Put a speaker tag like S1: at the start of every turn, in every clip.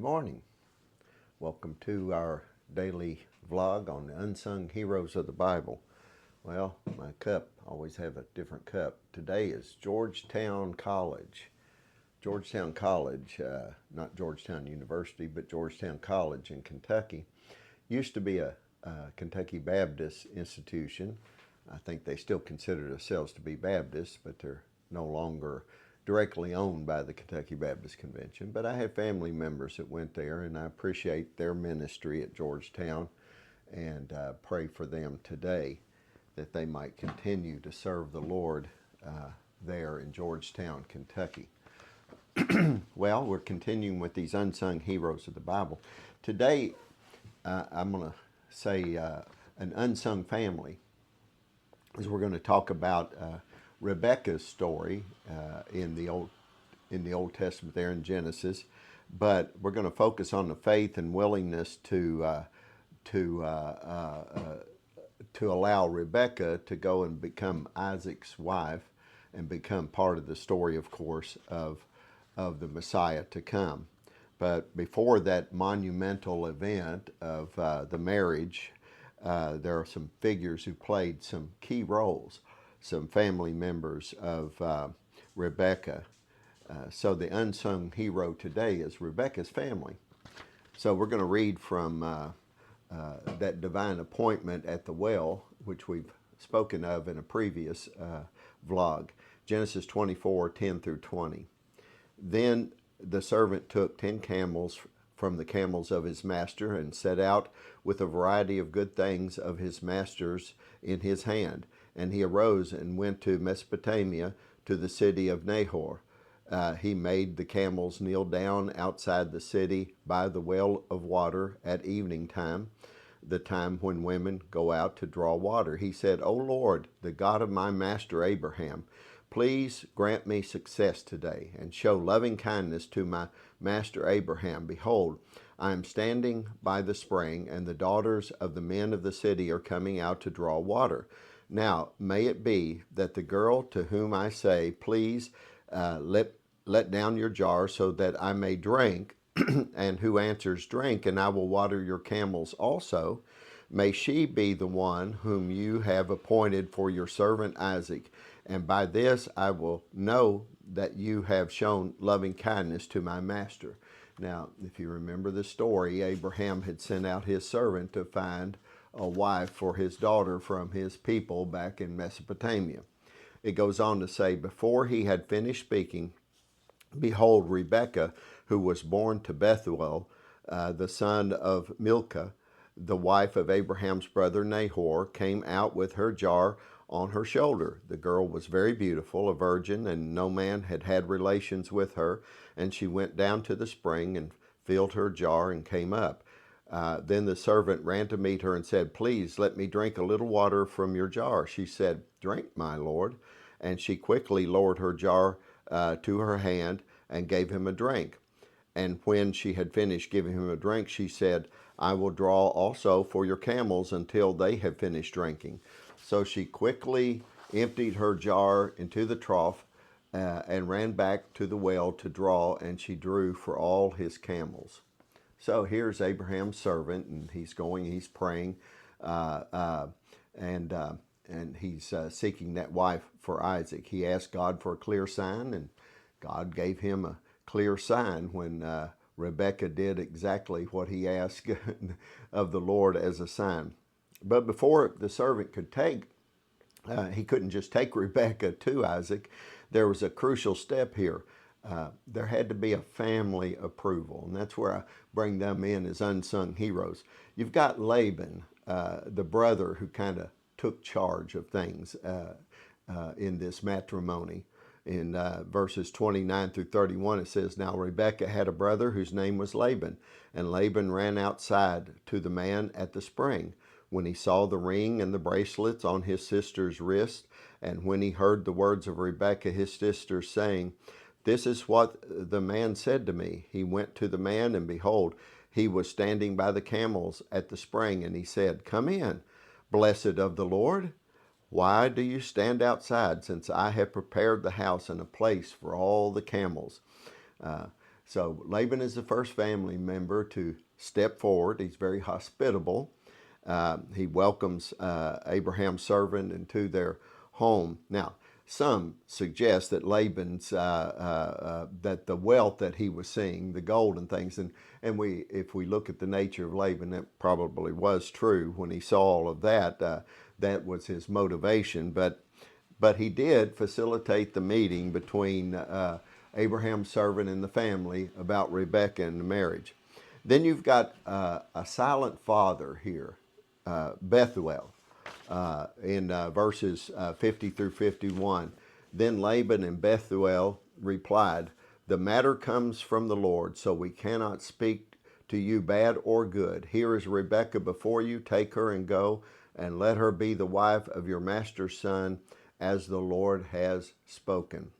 S1: morning. Welcome to our daily vlog on the unsung heroes of the Bible. Well, my cup, I always have a different cup. Today is Georgetown College. Georgetown College, not Georgetown University, but Georgetown College in Kentucky. Used to be a Kentucky Baptist institution. I think they still consider themselves to be Baptists, but they're no longer directly owned by the Kentucky Baptist Convention. But I have family members that went there, and I appreciate their ministry at Georgetown and pray for them today that they might continue to serve the Lord there in Georgetown, Kentucky. Well, we're continuing with these unsung heroes of the Bible. Today, I'm going to say an unsung family, as we're going to talk about Rebekah's story in the Old Testament there in Genesis, but we're going to focus on the faith and willingness to allow Rebekah to go and become Isaac's wife and become part of the story, of course, of the Messiah to come. But before that monumental event of the marriage, there are some figures who played some key roles, some family members of Rebekah. So the unsung hero today is Rebekah's family. So we're going to read from that divine appointment at the well, which we've spoken of in a previous vlog, Genesis 24, 10 through 20. Then the servant took 10 camels from the camels of his master and set out with a variety of good things of his master's in his hand. And he arose and went to Mesopotamia, to the city of Nahor. He made the camels kneel down outside the city by the well of water at evening time, the time when women go out to draw water. He said, O Lord, the God of my master Abraham, please grant me success today and show loving kindness to my master Abraham. Behold, I am standing by the spring, and the daughters of the men of the city are coming out to draw water. Now, may it be that the girl to whom I say, please let down your jar so that I may drink, and who answers, drink, and I will water your camels also, may she be the one whom you have appointed for your servant Isaac. And by this I will know that you have shown loving kindness to my master. Now, if you remember the story, Abraham had sent out his servant to find a wife for his daughter from his people back in Mesopotamia. It goes on to say, before he had finished speaking, behold, Rebekah, who was born to Bethuel, the son of Milcah, the wife of Abraham's brother Nahor, came out with her jar on her shoulder. The girl was very beautiful, a virgin, and no man had had relations with her. And she went down to the spring and filled her jar and came up. Then the servant ran to meet her and said, please let me drink a little water from your jar. She said, drink, my lord. And she quickly lowered her jar to her hand and gave him a drink. And when she had finished giving him a drink, she said, I will draw also for your camels until they have finished drinking. So she quickly emptied her jar into the trough and ran back to the well to draw, and she drew for all his camels. So here's Abraham's servant, and he's praying, and he's seeking that wife for Isaac. He asked God for a clear sign, and God gave him a clear sign when Rebekah did exactly what he asked of the Lord as a sign. But before the servant could he couldn't just take Rebekah to Isaac. There was a crucial step here. There had to be a family approval, and that's where I bring them in as unsung heroes. You've got Laban, the brother who kind of took charge of things in this matrimony. In verses 29 through 31, it says, Now Rebekah had a brother whose name was Laban, and Laban ran outside to the man at the spring. When he saw the ring and the bracelets on his sister's wrist, and when he heard the words of Rebekah his sister saying, This is what the man said to me. He went to the man, and behold, he was standing by the camels at the spring, and he said, Come in, blessed of the Lord. Why do you stand outside, since I have prepared the house and a place for all the camels? So Laban is the first family member to step forward. He's very hospitable. He welcomes Abraham's servant into their home. Now, some suggest that Laban's that the wealth that he was seeing, the gold and things, and if we look at the nature of Laban, that probably was true when he saw all of that. That was his motivation, but he did facilitate the meeting between Abraham's servant and the family about Rebekah and the marriage. Then you've got a silent father here, Bethuel, in verses 50 through 51. Then Laban and Bethuel replied, "The matter comes from the Lord, so we cannot speak to you bad or good. Here is Rebekah before you. Take her and go, and let her be the wife of your master's son, as the Lord has spoken."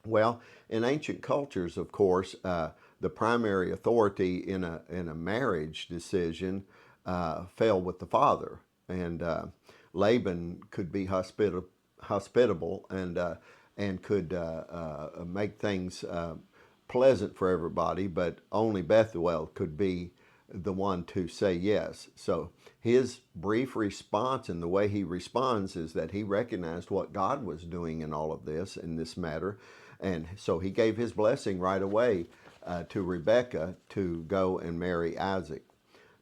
S1: Well, in ancient cultures, of course, the primary authority in a marriage decision fell with the father, and Laban could be hospitable and could make things pleasant for everybody, but only Bethuel could be the one to say yes. So his brief response and the way he responds is that he recognized what God was doing in all of this, in this matter. And so he gave his blessing right away to Rebekah to go and marry Isaac.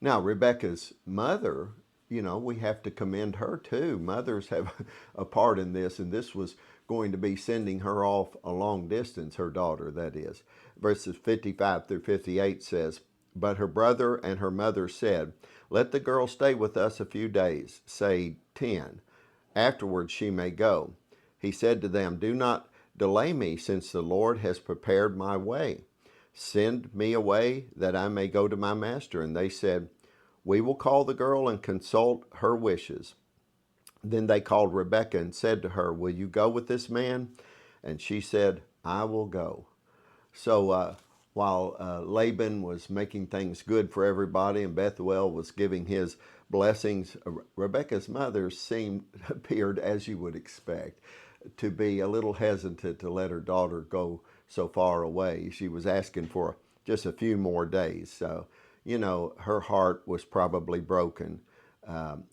S1: Now, Rebekah's mother, we have to commend her too. Mothers have a part in this, and this was going to be sending her off a long distance, her daughter, that is. Verses 55 through 58 says, "But her brother and her mother said, 'Let the girl stay with us a few days, say 10. Afterwards she may go.' He said to them, 'Do not delay me, since the Lord has prepared my way. Send me away that I may go to my master.' And they said, 'We will call the girl and consult her wishes.' Then they called Rebekah and said to her, 'Will you go with this man?' And she said, 'I will go.'" So while Laban was making things good for everybody and Bethuel was giving his blessings, Rebekah's mother appeared, as you would expect, to be a little hesitant to let her daughter go so far away. She was asking for just a few more days. So, her heart was probably broken.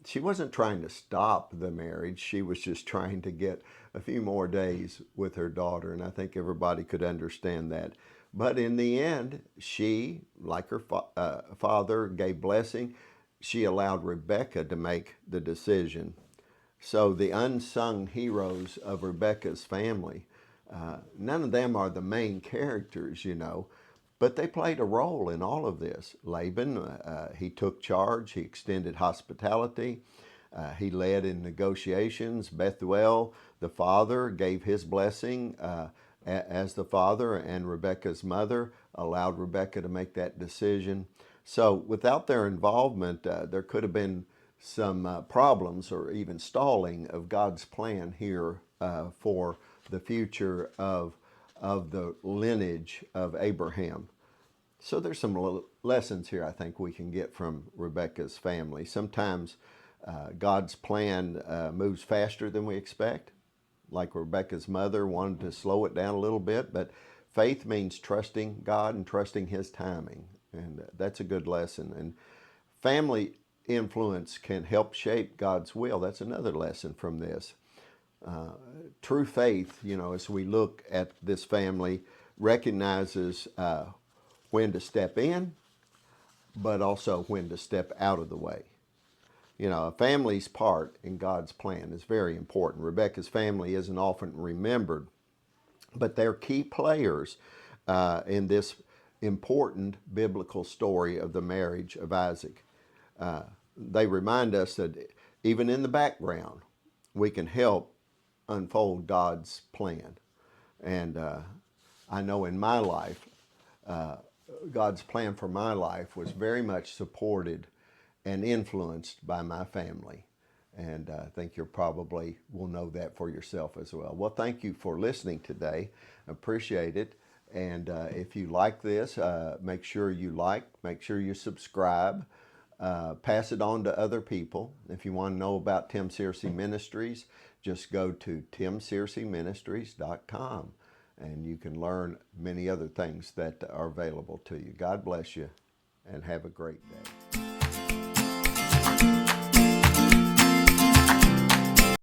S1: She wasn't trying to stop the marriage. She was just trying to get a few more days with her daughter, and I think everybody could understand that. But in the end, she, like her father, gave blessing. She allowed Rebekah to make the decision. So the unsung heroes of Rebekah's family, none of them are the main characters, but they played a role in all of this. Laban, he took charge, he extended hospitality, he led in negotiations. Bethuel, the father, gave his blessing as the father, and Rebekah's mother allowed Rebekah to make that decision. So without their involvement, there could have been some problems or even stalling of God's plan here for the future of the lineage of Abraham. So there's some lessons here I think we can get from Rebekah's family. Sometimes God's plan moves faster than we expect. Like Rebekah's mother wanted to slow it down a little bit, but faith means trusting God and trusting His timing, and that's a good lesson. And family influence can help shape God's will. That's another lesson from this. True faith, as we look at this family, recognizes when to step in, but also when to step out of the way. A family's part in God's plan is very important. Rebekah's family isn't often remembered, but they're key players in this important biblical story of the marriage of Isaac. They remind us that even in the background, we can help unfold God's plan. And I know in my life, God's plan for my life was very much supported and influenced by my family. And I think you probably will know that for yourself as well. Well, thank you for listening today. Appreciate it. And if you like this, make sure you subscribe. Pass it on to other people. If you want to know about Tim Searcy Ministries, just go to timsearcyministries.com. and you can learn many other things that are available to you. God bless you, and have a great day.